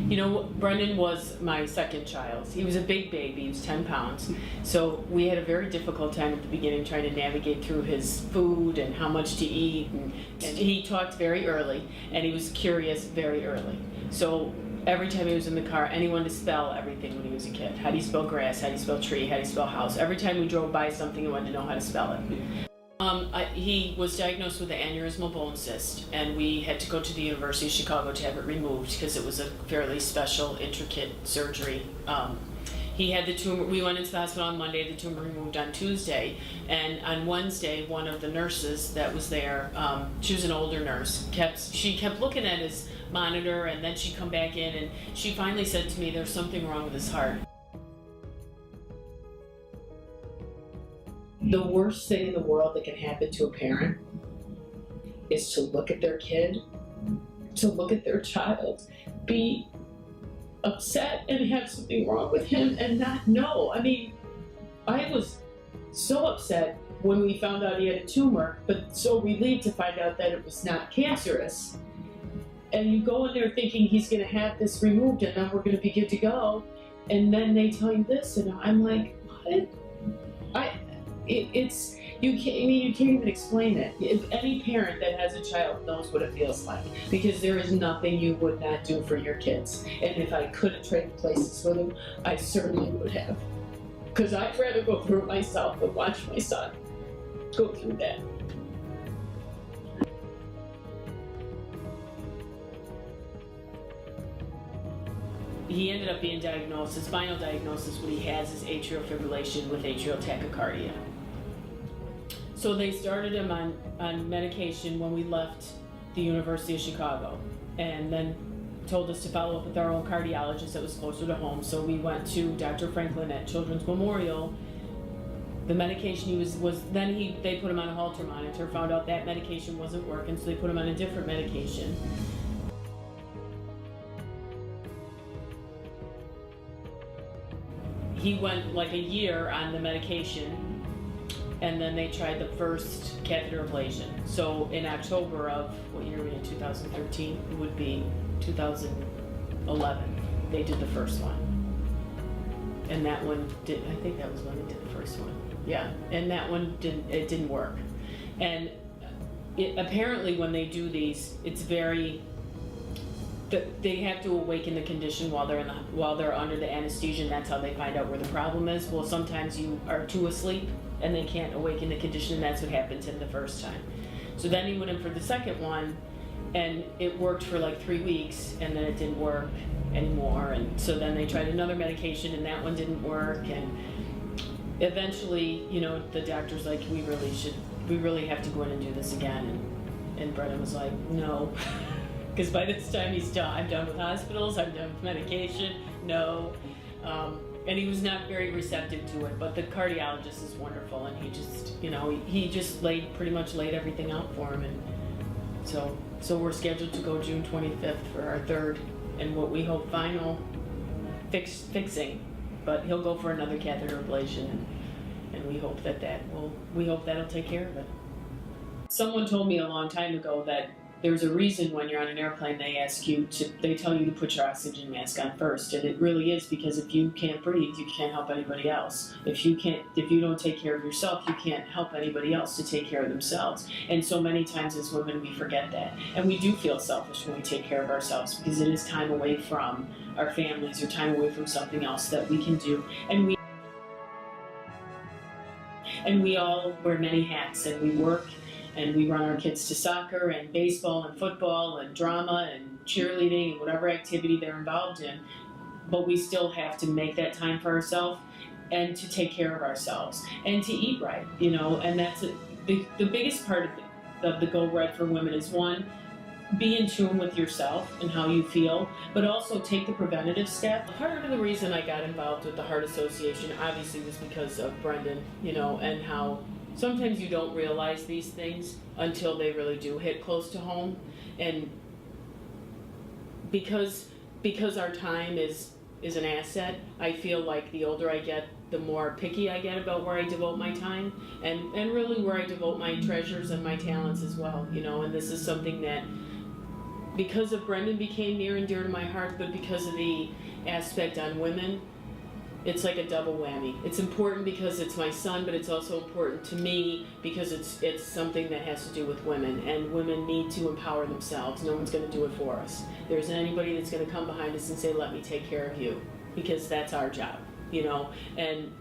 Brendan was my second child. He was a big baby, he was 10 pounds. So we had a very difficult time at the beginning trying to navigate through his food and how much to eat. And he talked very early, and he was curious very early. So every time he was in the car, anyone to spell everything when he was a kid. How do you spell grass? How do you spell tree? How do you spell house? Every time we drove by something, he wanted to know how to spell it. He was diagnosed with an aneurysmal bone cyst, and we had to go to the University of Chicago to have it removed because it was a fairly special, intricate surgery. He had the tumor. We went into the hospital on Monday, the tumor removed on Tuesday, and on Wednesday, one of the nurses that was there, she was an older nurse, she kept looking at his monitor, and then she'd come back in, and she finally said to me, "There's something wrong with his heart." The worst thing in the world that can happen to a parent is to look at their kid, to look at their child, be upset and have something wrong with him and not know. I mean, I was so upset when we found out he had a tumor, but so relieved to find out that it was not cancerous. And you go in there thinking he's going to have this removed and then we're going to be good to go. And then they tell you this, and I'm like, what? You can't even explain it. If any parent that has a child knows what it feels like, because there is nothing you would not do for your kids. And if I could have traded places with them, I certainly would have. Because I'd rather go through it myself than watch my son go through that. He ended up being diagnosed, his final diagnosis, what he has is atrial fibrillation with atrial tachycardia. So they started him on medication when we left the University of Chicago, and then told us to follow up with our own cardiologist that was closer to home. So we went to Dr. Franklin at Children's Memorial. The medication they put him on a Holter monitor, found out that medication wasn't working, so they put him on a different medication. He went like a year on the medication, and then they tried the first catheter ablation. So in October of, what year are we in, 2013? It would be 2011. They did the first one. And that one I think that was when they did the first one. Yeah, and that one didn't work. And apparently when they do these, it's very, they have to awaken the condition while they're under the anesthesia, and that's how they find out where the problem is. Well, sometimes you are too asleep and they can't awaken the condition, and that's what happened to him the first time. So then he went in for the second one, and it worked for like 3 weeks, and then it didn't work anymore. And so then they tried another medication, and that one didn't work. And eventually, the doctor's like, we really have to go in and do this again. And Brendan was like, no. Because by this time he's done. I'm done with hospitals, I'm done with medication, no. And he was not very receptive to it, but the cardiologist is wonderful, and he just pretty much laid everything out for him. And so we're scheduled to go June 25th for our third, and what we hope final fixing. But he'll go for another catheter ablation, and we hope that'll take care of it. Someone told me a long time ago that there's a reason when you're on an airplane they tell you to put your oxygen mask on first, and it really is because if you can't breathe, you can't help anybody else. If you don't take care of yourself, you can't help anybody else to take care of themselves. And so many times as women we forget that, and we do feel selfish when we take care of ourselves because it is time away from our families or time away from something else that we can do. And we all wear many hats, and we work. And we run our kids to soccer and baseball and football and drama and cheerleading and whatever activity they're involved in. But we still have to make that time for ourselves and to take care of ourselves and to eat right, And that's the biggest part of the Go Red for Women is, one, be in tune with yourself and how you feel, but also take the preventative step. Part of the reason I got involved with the Heart Association obviously was because of Brendan, and how sometimes you don't realize these things until they really do hit close to home. And because our time is an asset, I feel like the older I get, the more picky I get about where I devote my time, and really where I devote my treasures and my talents as well, And this is something that because of Brendan became near and dear to my heart, but because of the aspect on women, it's like a double whammy. It's important because it's my son, but it's also important to me because it's something that has to do with women, and women need to empower themselves. No one's going to do it for us. There isn't anybody that's going to come behind us and say, let me take care of you, because that's our job, you know. And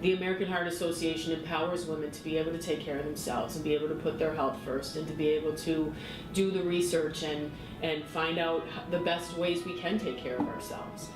the American Heart Association empowers women to be able to take care of themselves and be able to put their health first, and to be able to do the research and find out the best ways we can take care of ourselves.